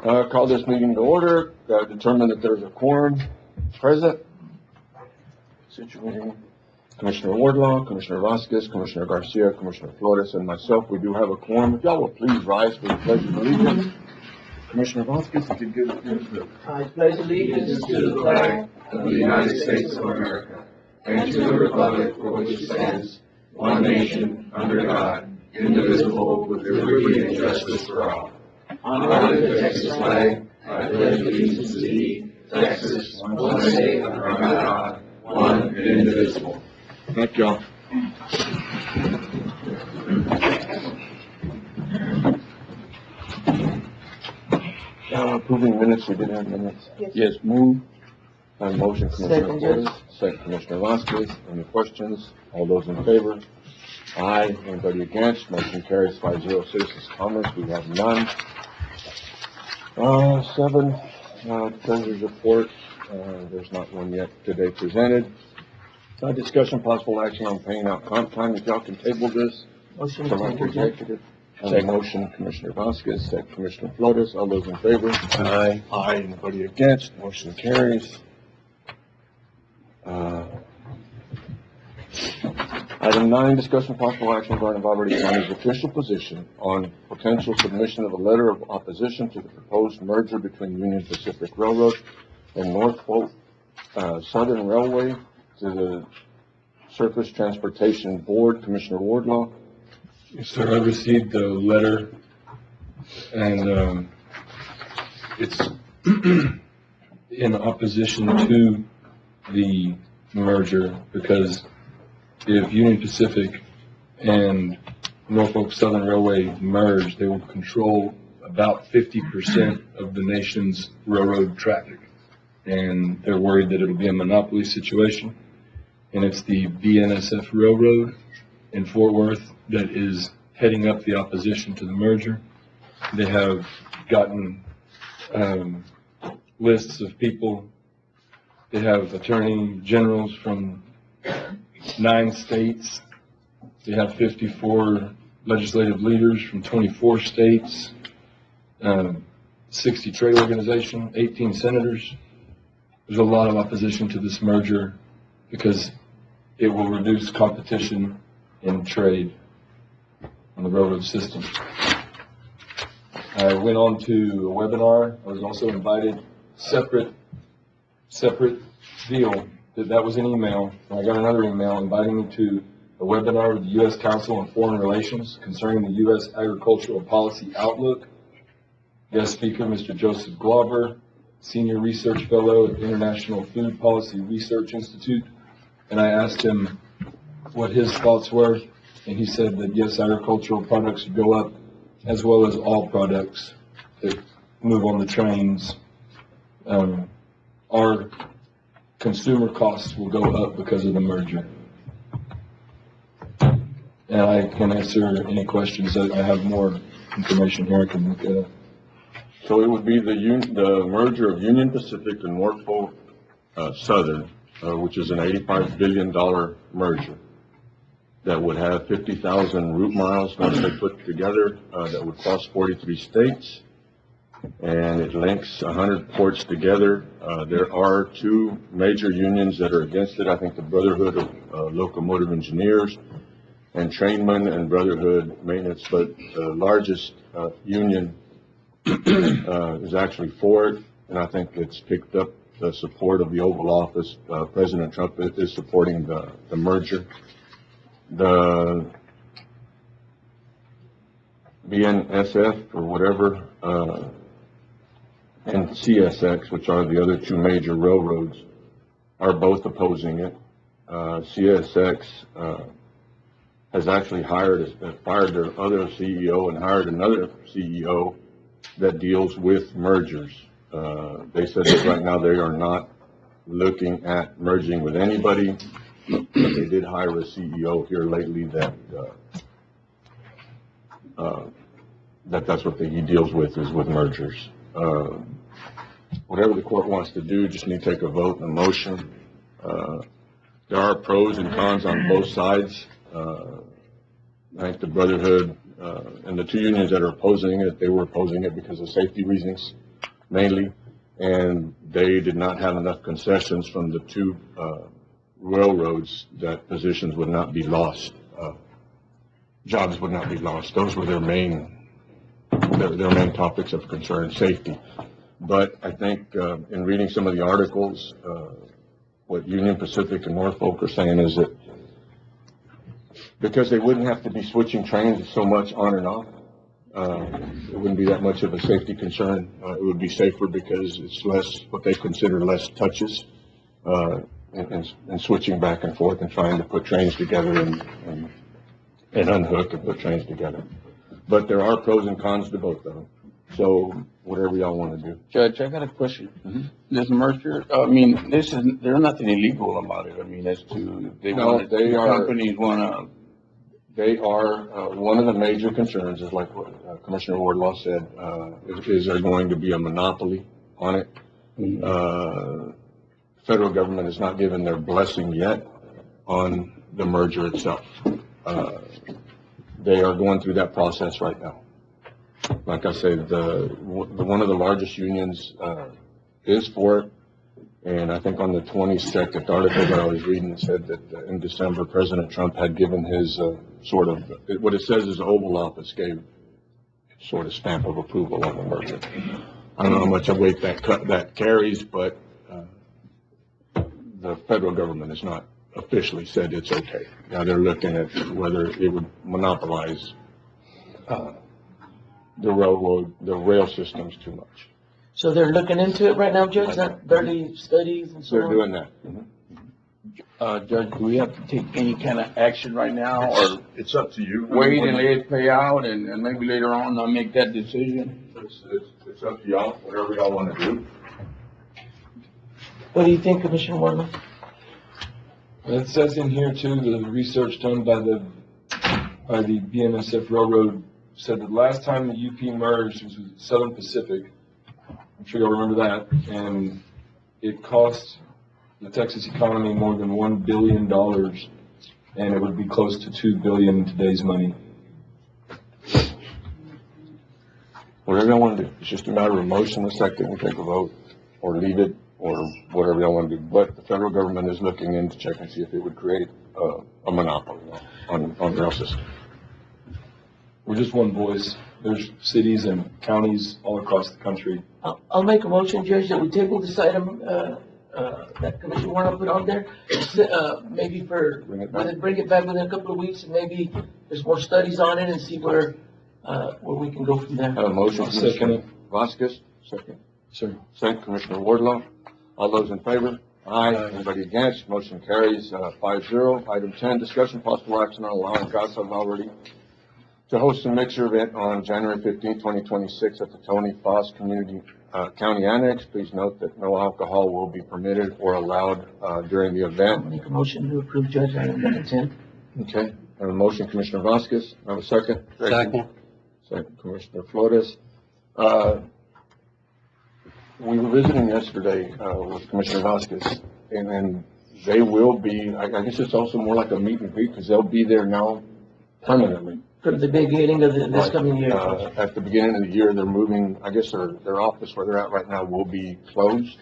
Call this meeting to order. Determine that there's a quorum present. Situating Commissioner Wardlaw, Commissioner Vasquez, Commissioner Garcia, Commissioner Flores, and myself. We do have a quorum. If y'all will please rise for the pledge of allegiance. Commissioner Vasquez, if you give it. I pledge allegiance to the flag of the United States of America and to the republic for which it stands, one nation, under God, indivisible, with liberty and justice for all. Honor the Texas flag. I pledge allegiance to thee, Texas, one state under God, one and indivisible. Thank y'all. Approving minutes, we did have minutes. Yes, move. Motion, Commissioner Flores. Second, Commissioner Vasquez. Any questions? All those in favor? Aye. Anybody against? Motion carries 5-0. Citizens' comments, we have none. 7, Treasurer's report. There's not one yet today presented. Discussion possible action on paying out comp time. If y'all can table this. Motion From our executive. Motion, Commissioner Vasquez. Second, Commissioner Flores. All those in favor? Aye. Aye. Anybody against? Motion carries. Item 9, discussion possible action regarding Valverde County's official position on potential submission of a letter of opposition to the proposed merger between Union Pacific Railroad and Norfolk Southern Railway to the Surface Transportation Board. Commissioner Wardlaw. Yes, sir. I received the letter, and it's in opposition to the merger because if Union Pacific and Norfolk Southern Railway merge, they will control about 50% of the nation's railroad traffic. And they're worried that it'll be a monopoly situation. And it's the BNSF Railroad in Fort Worth that is heading up the opposition to the merger. They have gotten lists of people. They have attorney generals from 9 states. They have 54 legislative leaders from 24 states, 60 trade organizations, 18 senators. There's a lot of opposition to this merger because it will reduce competition in trade on the railroad system. I went on to a webinar. I was also invited separate deal. That was an email. I got another email inviting me to a webinar with the U.S. Council on Foreign Relations concerning the U.S. Agricultural Policy Outlook. Guest speaker, Mr. Joseph Glauber, Senior Research Fellow at the International Food Policy Research Institute. And I asked him what his thoughts were, and he said that yes, agricultural products would go up, as well as all products that move on the trains. Our consumer costs will go up because of the merger. And I can answer any questions. I have more information here I can look at. So it would be the merger of Union Pacific and Norfolk Southern, which is an $85 billion merger that would have 50,000 route miles once they put together. That would cross 43 states, and it links 100 ports together. There are 2 major unions that are against it. I think the Brotherhood of Locomotive Engineers and Trainmen and Brotherhood Maintenance, but the largest union is actually for it, and I think it's picked up the support of the Oval Office. President Trump is supporting the merger. The BNSF or whatever, and CSX, which are the other 2 major railroads, are both opposing it. CSX has actually fired their other CEO and hired another CEO that deals with mergers. They said that right now they are not looking at merging with anybody, but they did hire a CEO here lately that's what he deals with, is with mergers. Whatever the court wants to do, just need to take a vote and a motion. There are pros and cons on both sides. I think the Brotherhood and the 2 unions that are opposing it, they were opposing it because of safety reasons. mainly, and they did not have enough concessions from the two railroads that positions would not be lost, jobs would not be lost. Those were their main topics of concern, safety. But I think in reading some of the articles, what Union Pacific and Norfolk are saying is that because they wouldn't have to be switching trains so much on and off, it wouldn't be that much of a safety concern. It would be safer because it's less, what they consider less touches, and switching back and forth and trying to put trains together and unhook and put trains together. But there are pros and cons to both of them. So whatever y'all want to do. Judge, I got a question. This merger, I mean, there's nothing illegal about it. I mean, as to, companies wanna. They are, one of the major concerns is like what Commissioner Wardlaw said, is there going to be a monopoly on it? Federal government has not given their blessing yet on the merger itself. They are going through that process right now. Like I said, one of the largest unions is for it. And I think on the 22nd article that I was reading, it said that in December, President Trump had given his what it says is the Oval Office gave sort of stamp of approval on the merger. I don't know how much weight that carries, but the federal government has not officially said it's okay. Now they're looking at whether it would monopolize the rail systems too much. So they're looking into it right now, Judge, that 30 studies and so They're on? doing that. Judge, do we have to take any kind of action right now, or It's up to you. wait and let it play out, and maybe later on I'll make that decision? It's up to y'all, whatever y'all want to do. What do you think, Commissioner Wardlaw? It says in here too, the research done by the BNSF Railroad said that last time the UP merged was with Southern Pacific. I'm sure y'all remember that. And it cost the Texas economy more than $1 billion, and it would be close to $2 billion in today's money. Whatever y'all want to do. It's just a matter of motion, a second, and take a vote, or leave it, or whatever y'all want to do. But the federal government is looking in to check and see if it would create a monopoly on rail system. We're just one voice. There's cities and counties all across the country. I'll make a motion, Judge, that we table this item, that Commissioner Warner put on there. Maybe bring it back within a couple of weeks, and maybe there's more studies on it and see where we can go from there. Have a motion, Second. Commissioner Vasquez, second. Sir. Second, Commissioner Wardlaw. All those in favor? Aye. Anybody against? Motion carries 5-0. Item 10, discussion possible action on allowing Casa Valverde to host a mixer event on January 15, 2026 at the Tony Foss County Annex. Please note that no alcohol will be permitted or allowed during the I'll event. make a motion to approve, Judge, item number 10. Okay. I have a motion, Commissioner Vasquez. I have a second. Second. Second, Commissioner Flores. We were visiting yesterday with Commissioner Vasquez, and then they will be, I guess it's also more like a meet and greet, because they'll be there now permanently. For the beginning of this coming year. At the beginning of the year, they're moving, I guess their office where they're at right now will be closed.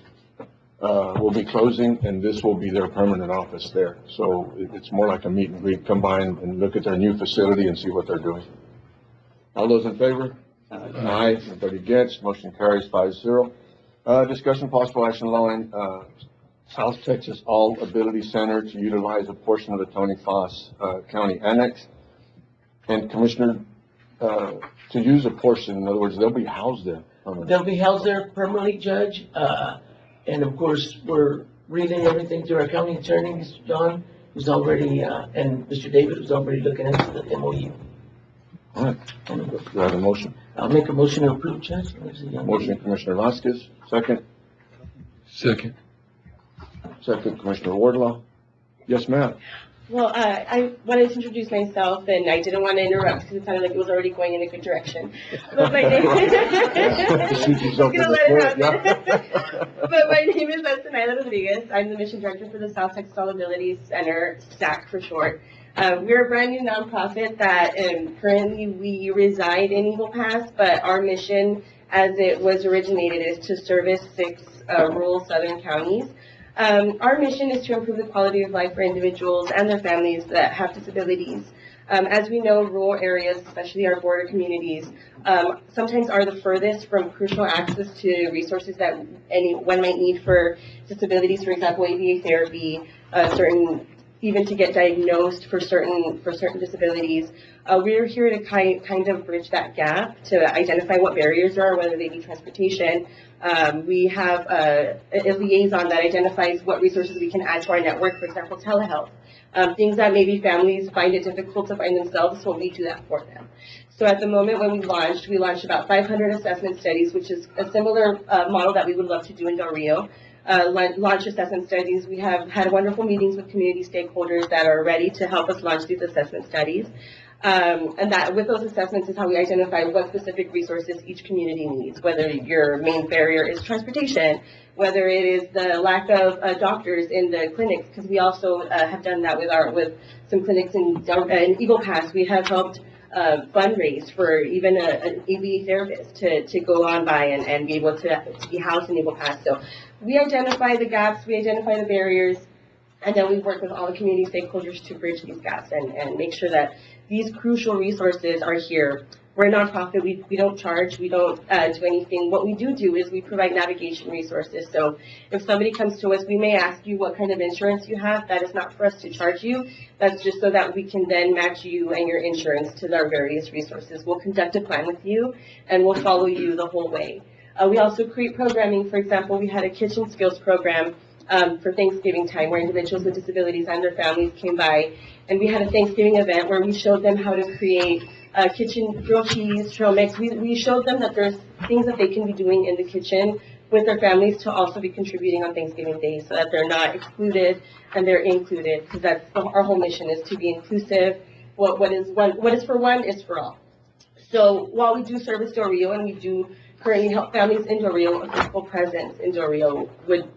Will be closing, and this will be their permanent office there. So it's more like a meet and greet, come by and look at their new facility and see what they're doing. All those in favor? Aye. Anybody against? Motion carries 5-0. Discussion possible action allowing South Texas All Ability Center to utilize a portion of the Tony Foss County Annex. And Commissioner, to use a portion, in other words, they'll be housed there permanently. They'll be housed there permanently, Judge. And of course, we're reading everything to our county attorney, Mr. John, who's already, and Mr. David, who's already looking into the MOU. All right. Do I have a motion? I'll make a motion to approve, Judge. Motion, Commissioner Vasquez. Second. Second. Second, Commissioner Wardlaw. Yes, ma'am. Well, I wanted to introduce myself, and I didn't want to interrupt because it sounded like it was already going in a good direction. But my name Shoot yourself in Gonna the let it foot, happen. But my name is Estelina Rodriguez. I'm the mission director for the South Texas All Ability Center, STAC for short. We're a brand new nonprofit that currently we reside in Eagle Pass, but our mission as it was originated, is to service 6 rural southern counties. Our mission is to improve the quality of life for individuals and their families that have disabilities. As we know, rural areas, especially our border communities, sometimes are the furthest from crucial access to resources that anyone might need for disabilities, for example, ABA therapy, even to get diagnosed for certain disabilities. We're here to kind of bridge that gap to identify what barriers there are, whether they be transportation. We have a liaison that identifies what resources we can add to our network, for example, telehealth. Things that maybe families find it difficult to find themselves, so we do that for them. So at the moment when we launched about 500 assessment studies, which is a similar model that we would love to do in Del Rio. Launch assessment studies. We have had wonderful meetings with community stakeholders that are ready to help us launch these assessment studies. And that with those assessments is how we identify what specific resources each community needs, whether your main barrier is transportation, whether it is the lack of doctors in the clinics, because we also have done that with some clinics in Eagle Pass. We have helped fundraise for even an ABA therapist to go on by and be able to be housed in Eagle Pass. So we identify the gaps, we identify the barriers, and then we work with all the community stakeholders to bridge these gaps and make sure that these crucial resources are here. We're a nonprofit, we don't charge, we don't do anything. What we do is we provide navigation resources. So if somebody comes to us, we may ask you what kind of insurance you have. That is not for us to charge you. That's just so that we can then match you and your insurance to our various resources. We'll conduct a plan with you and we'll follow you the whole way. We also create programming. For example, we had a kitchen skills program for Thanksgiving time where individuals with disabilities and their families came by, and we had a Thanksgiving event where we showed them how to create kitchen grilled cheese, trail mix. We showed them that there's things that they can be doing in the kitchen with their families to also be contributing on Thanksgiving Day, so that they're not excluded and they're included, because that's our whole mission, is to be inclusive. What is for one is for all. So while we do service Del Rio and we do currently help families in Del Rio, a physical presence in Del Rio would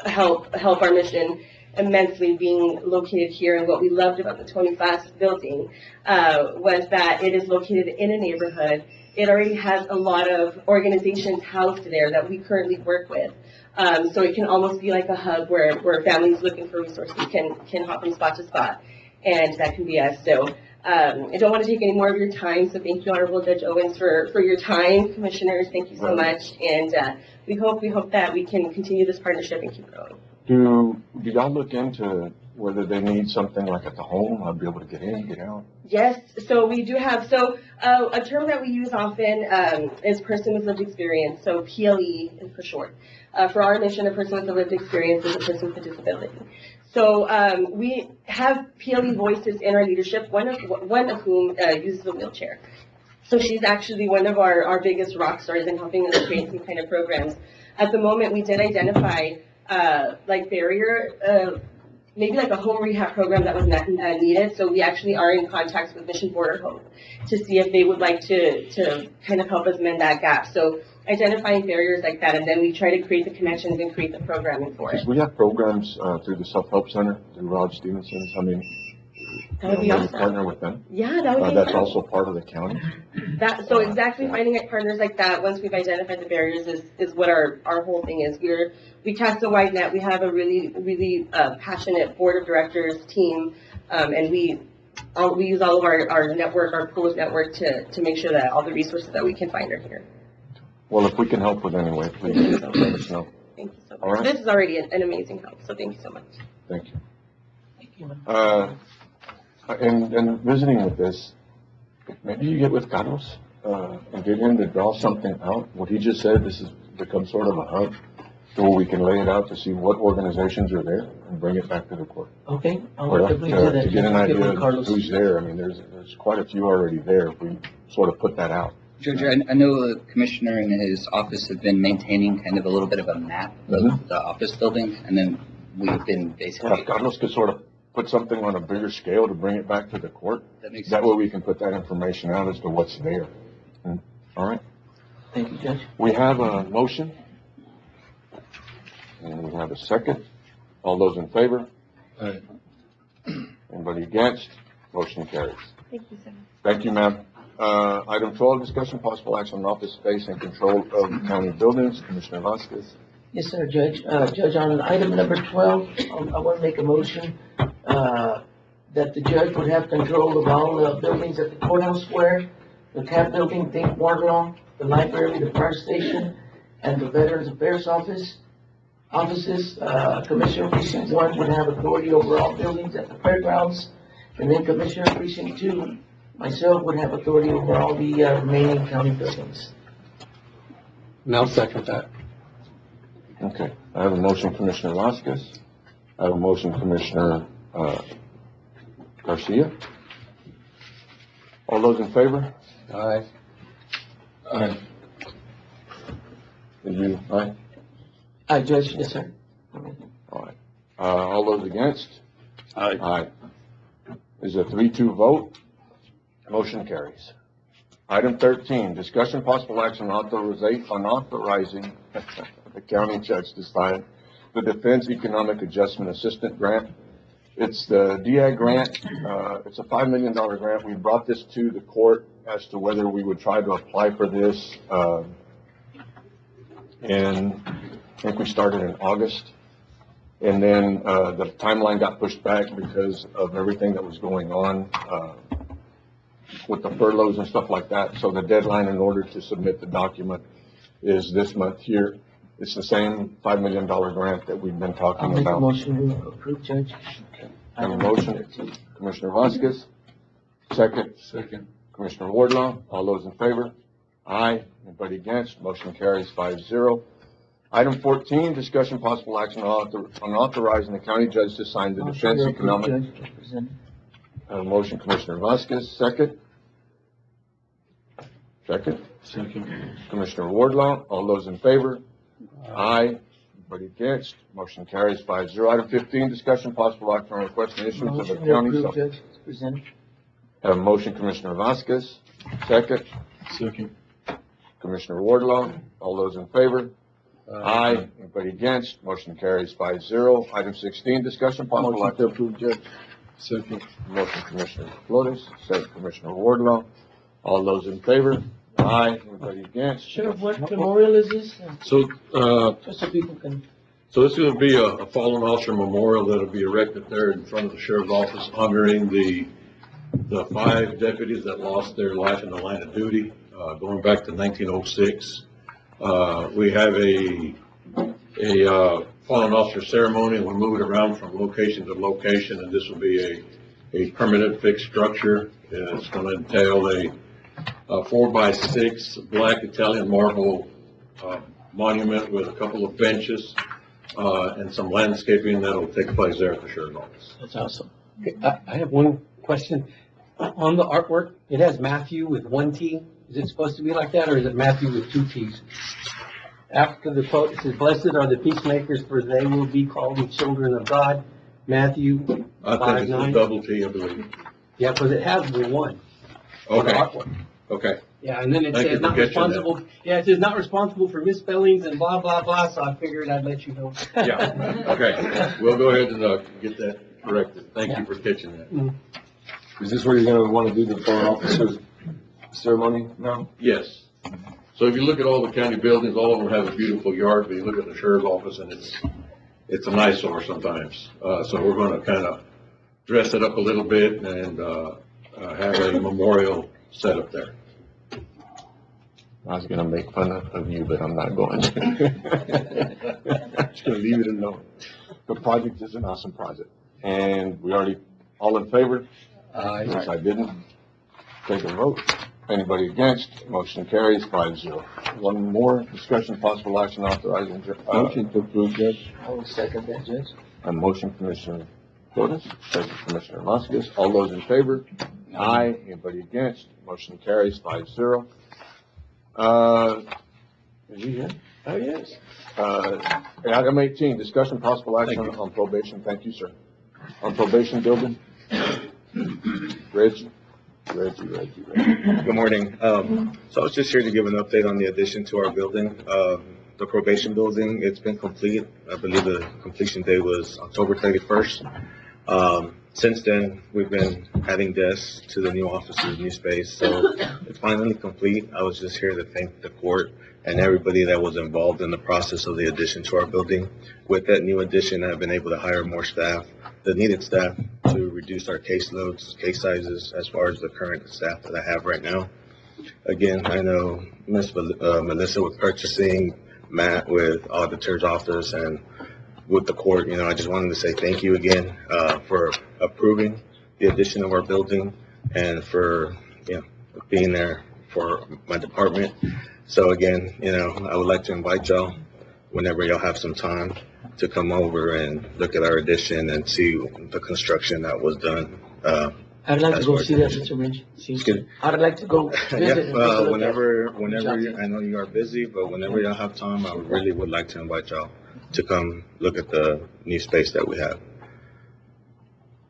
help our mission immensely, being located here. And what we loved about the Tony Flass building was that it is located in a neighborhood. It already has a lot of organizations housed there that we currently work with. So it can almost be like a hub where families looking for resources can hop from spot to spot, and that can be us. So I don't want to take any more of your time, so thank you, Honorable Judge Owens, for your time. Commissioners, thank you so much, and we hope that we can continue this partnership and keep growing. Do y'all look into whether they need something like at the home, I'll be able to get in, get out? Yes, so we do have, a term that we use often is person with lived experience, so PLE for short. For our mission, a person with a lived experience is a person with a disability. So we have PLE voices in our leadership, one of whom uses a wheelchair. So she's actually one of our biggest rock stars in helping us create some kind of programs. At the moment, we did identify barrier, maybe like a home rehab program that was not needed. So we actually are in contact with Mission Border Hope to see if they would like to kind of help us mend that gap. So identifying barriers like that, and then we try to create the connections and create the programming for it. Because we have programs through the Self-Help Center, through Rod Stevenson. I mean, that would be maybe awesome. partner with them. Yeah, that would be That's fun. also part of the county. So exactly finding partners like that, once we've identified the barriers, is what our whole thing is. We cast a wide net. We have a really passionate board of directors team, and we use all of our network, our pools network, to make sure that all the resources that we can find are here. Well, if we can help with any way, please let us know. Thank you so much. All right. This is already an amazing help, so thank you so much. Thank you. Thank you, ma'am. And visiting with this, maybe you get with Carlos and get him to draw something out. What he just said, this has become sort of a hub where we can lay it out to see what organizations are there and bring it back to the court. Okay, I'll Or definitely do that. to get an Get idea with of Carlos. who's there. I mean, there's quite a few already there. If we sort of put that out. Judge, I know the commissioner and his office have been maintaining kind of a little bit of a map of the office building, and then we've been Well, basically, if Carlos could sort of put something on a bigger scale to bring it back to the court, that makes that sense. way we can put that information out as to what's there. All right. Thank you, Judge. We have a motion. And we have a second. All those in favor? Aye. Anybody against? Motion carries. Thank you so much. Thank you, ma'am. Item 12, discussion possible action on office space and control of county buildings. Commissioner Vasquez. Yes, sir, Judge. Judge, on item number 12, I want to make a motion, that the judge would have control of all the buildings at the courthouse square, the CAP building, Think Waterlaw, the library, the fire station, and the Veterans Affairs offices. Commissioner Precinct 1 would have authority over all buildings at the fairgrounds, and then Commissioner Precinct 2, myself, would have authority over all the remaining county buildings. Now second that. Okay, I have a motion, Commissioner Vasquez. I have a motion, Commissioner, Garcia. All those in favor? Aye. Aye. Did you, aye? Judge, yes, sir. All right. All those against? Aye. Aye. Is a 3-2 vote. Motion carries. Item 13, discussion possible action on authorizing the county judge to sign the Defense Economic Adjustment Assistant Grant. It's the DAG grant. It's a $5 million grant. We brought this to the court as to whether we would try to apply for this. And I think we started in August. And then the timeline got pushed back because of everything that was going on with the furloughs and stuff like that. So the deadline in order to submit the document is this month here. It's the same $5 million grant that we've been I'll talking make a about. motion to approve, Judge. I have a motion, Commissioner Vasquez. Second, Second. Commissioner Wardlaw. All those in favor? Aye. Anybody against? Motion carries 5-0. Item 14, discussion possible action on authorizing the county judge to sign the Motion Defense to approve, Economic. Judge, as presented. I have a motion, Commissioner Vasquez. Second. Second, Second. Commissioner Wardlaw. All those in favor? Aye. Anybody against? Motion carries 5-0. Item 15, discussion possible action on request and issuance of a Motion to county. approve, Judge, as presented. I have a motion, Commissioner Vasquez. Second, Second. Commissioner Wardlaw. All those in favor? Aye. Anybody against? Motion carries 5-0. Item 16, discussion possible action. approve, Judge. Second. Motion, Commissioner Flores. Second, Commissioner Wardlaw. All those in favor? Aye. Anybody against? Sheriff, what memorial is this? So, Just so people can, so this is going to be a fallen officer memorial that'll be erected there in front of the sheriff's office honoring the 5 deputies that lost their life in the line of duty, going back to 1906. We have a fallen officer ceremony, and we move it around from location to location, and this will be a permanent fixed structure. It's going to entail a 4x6 black Italian marble monument with a couple of benches and some landscaping that'll take place there at the sheriff's office. that's awesome. I have one question. On the artwork, it has Matthew with 1 T. Is it supposed to be like that, or is it Matthew with 2 T's? After the quote, it says, "Blessed are the peacemakers, for they will be called the children of God." Matthew I think 5, it's a 9. double T, I believe. Yeah, because it has the 1 on the Okay, artwork. okay. Yeah, and then it Thank you says for not catching that. responsible. Yeah, it says not responsible for misspellings and blah, blah, blah, so I figured I'd let you know. Yeah, okay. We'll go ahead and get that corrected. Thank you for catching that. Is this where you're gonna wanna do the foreign officers ceremony now? Yes. So if you look at all the county buildings, all of them have a beautiful yard, but you look at the sheriff's office and it's an eyesore sometimes. So we're gonna kind of dress it up a little bit and, have a memorial set up there. I was gonna make fun of you, but I'm not going to. Just gonna leave it alone. The project is an awesome project, and we already, all in favor? Yes, I didn't. Take a vote. Anybody against? Motion carries 5-0. One more, discussion possible action authorizing. Motion to approve, Judge. I will second that, Judge. A motion, Commissioner Flores, second, Commissioner Vasquez. All those in favor? Aye. Anybody against? Motion carries 5-0. Is he here? Oh, yes. Item 18, discussion possible action on probation. Thank you, sir. On probation building. Reggie. Good morning. So I was just here to give an update on the addition to our building, the probation building. It's been complete. I believe the completion date was October 31st. Since then, we've been adding desks to the new offices, new space, so it's finally complete. I was just here to thank the court and everybody that was involved in the process of the addition to our building. With that new addition, I've been able to hire more staff, the needed staff, to reduce our caseloads, case sizes, as far as the current staff that I have right now. Again, I know Ms. Melissa with purchasing, Matt with auditor's office, and with the court, I just wanted to say thank you again for approving the addition of our building and for, being there for my department. So again, I would like to invite y'all, whenever y'all have some time, to come over and look at our addition and see the construction that was done. I'd like to As go far as see that, conditions. Mr. Rich. See- Excuse me? I'd like to go visit. and take a look at Whenever it. I know you are busy, but whenever y'all have time, I really would like to invite y'all to come look at the new space that we have.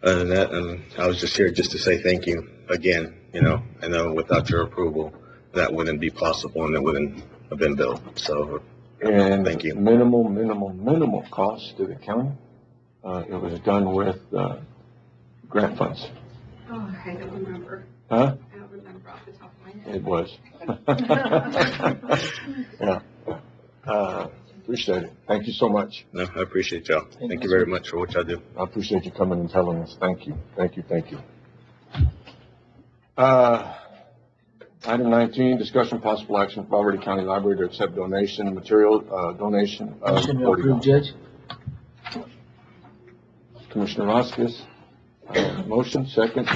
Other than that, I was just here just to say thank you again. I know without your approval, that wouldn't be possible and it wouldn't have been built. So And thank you. minimal cost to the county. It was done with, grant funds. Oh, I don't remember. Huh? I don't remember off the top of my head. It was. Yeah. Appreciate it. Thank you so much. No, I appreciate y'all. Thank you very much for what y'all do. I appreciate you coming and telling us. Thank you. Thank you. Item 19, discussion possible action, Poverty County Library to accept material donation of Motion to $40. approve, Judge. Commissioner Vasquez, motion, second.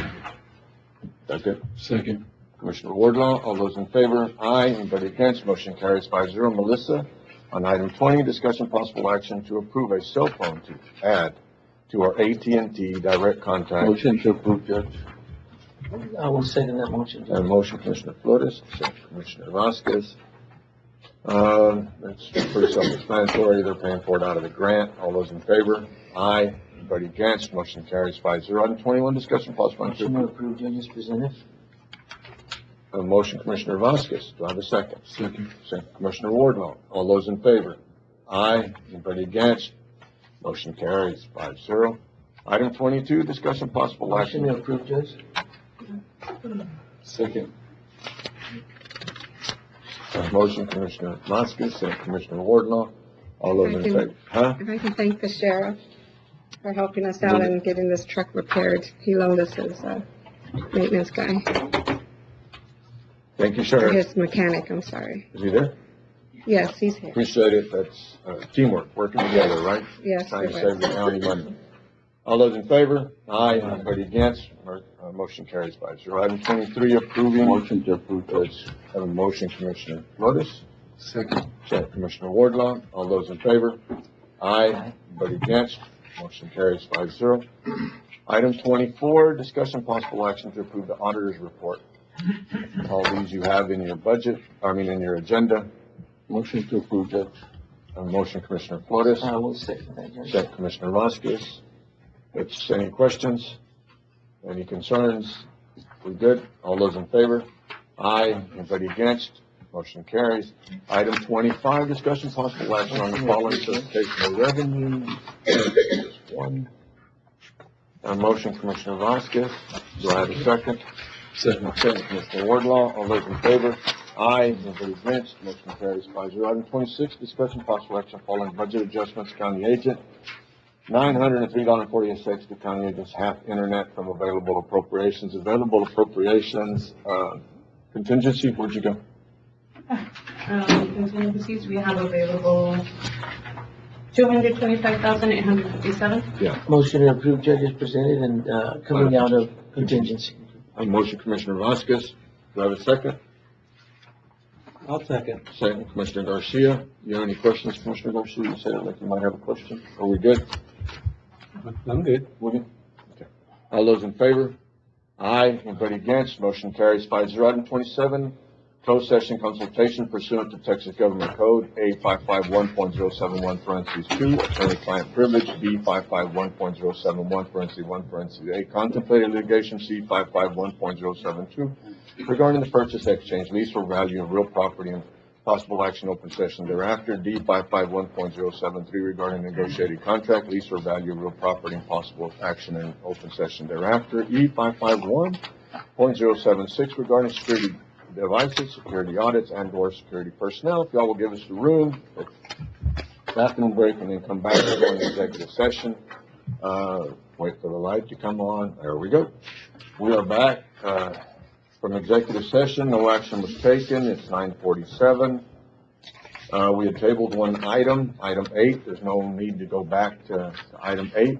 Second. Second. Commissioner Wardlaw, all those in favor? Aye. Anybody against? Motion carries 5-0. Melissa, on item 20, discussion possible action to approve a cell phone to add to our AT&T direct contact. Motion to approve, Judge. I will second that motion, Judge. Motion, Commissioner Flores, second, Commissioner Vasquez. It's pretty self-explanatory. They're paying for it out of the grant. All those in favor? Aye. Anybody against? Motion carries 5-0. Item 21, discussion possible Motion to action. approve, Judge, is presented. Motion, Commissioner Vasquez. Do I have a second? Second. Second, Commissioner Wardlaw. All those in favor? Aye. Anybody against? Motion carries 5-0. Item 22, discussion possible Motion to action. approve, Judge. Second. Motion, Commissioner Vasquez, second, Commissioner Wardlaw. All those in favor? Huh? If I can thank the sheriff for helping us out and getting this truck repaired. He loaned us his maintenance guy, Thank you, or Sheriff. his mechanic, I'm sorry. Is he there? Yes, he's here. Appreciate it. That's teamwork, working together, right? Yes, Trying to it save the was. county money. All those in favor? Aye. Anybody against? Motion carries 5-0. Item 23, approving. Motion to approve, Judge. Have a motion, Commissioner Flores. Second. Second, Commissioner Wardlaw. All those in favor? Aye. Anybody against? Motion carries 5-0. Item 24, discussion possible action to approve the auditor's report. All these you have in your in your agenda. Motion to approve, Judge. A motion, Commissioner Flores. I will second that, Judge. Second, Commissioner Vasquez. Any questions? Any concerns? We good? All those in favor? Aye. Anybody against? Motion carries. Item 25, discussion possible action on the following certification of revenue. Just one. A motion, Commissioner Vasquez. Do I have a second? Second. Second, Commissioner Wardlaw. All those in favor? Aye. Anybody against? Motion carries 5-0. Item 26, discussion possible action following budget adjustments, county agent. $903.48 to county agents, half internet from available appropriations. Available appropriations, contingency, where'd you go? Contingencies, we have available 225,857. Yeah. Motion to approve, Judge, is presented and coming out of contingency. A motion, Commissioner Vasquez. Do I have a second? I'll second. Second, Commissioner Garcia. You have any questions, Commissioner Garcia? You said it like you might have a question. Are we good? I'm good. We good? Okay. All those in favor? Aye. Anybody against? Motion carries 5-0. Item 27, closed session consultation pursuant to Texas Government Code A551.071 parentheses 2, attorney-client privilege, B551.071 parentheses 1 parentheses A, contemplated litigation, C551.072, regarding the purchase, exchange, lease, or value of real property possible action, open session thereafter. D 551.073 regarding negotiated contract, lease or value of real property, and possible action in open session thereafter. E 551.076 regarding security devices, security audits, and/or security personnel. If y'all will give us the room, bathroom break, and then come back and go into executive session. Wait for the light to come on. There we go. We are back, from executive session. No action was taken. It's 9:47. We had tabled one item 8. There's no need to go back to item 8.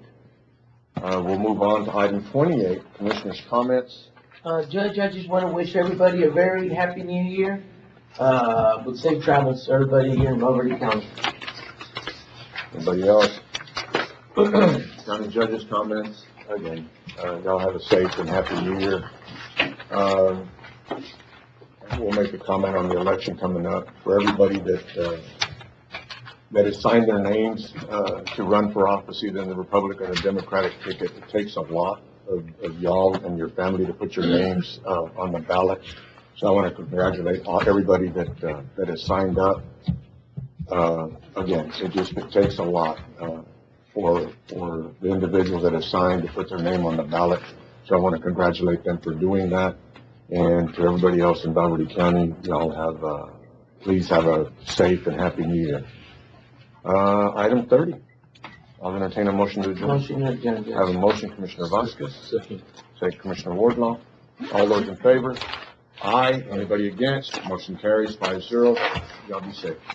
We'll move on to item 28. Commissioners' comments. Judge, I just want to wish everybody a very happy new year, with safe travels to everybody here in Valverde County. Anybody else? County judges' comments. Again, y'all have a safe and happy new year. We'll make a comment on the election coming up. For everybody that has signed their names to run for office, either in the Republican or Democratic ticket, it takes a lot of y'all and your family to put your names on the ballot. So I want to congratulate everybody that has signed up. Again, it takes a lot for the individuals that have signed to put their name on the ballot. So I want to congratulate them for doing that. And to everybody else in Valverde County, y'all please have a safe and happy new year. Item 30. I'll entertain a motion to adjourn. Motion to adjourn, Judge. Have a motion, Commissioner Vasquez. Second, Commissioner Wardlaw. All those in favor? Aye. Anybody against? Motion carries 5-0. Y'all be safe.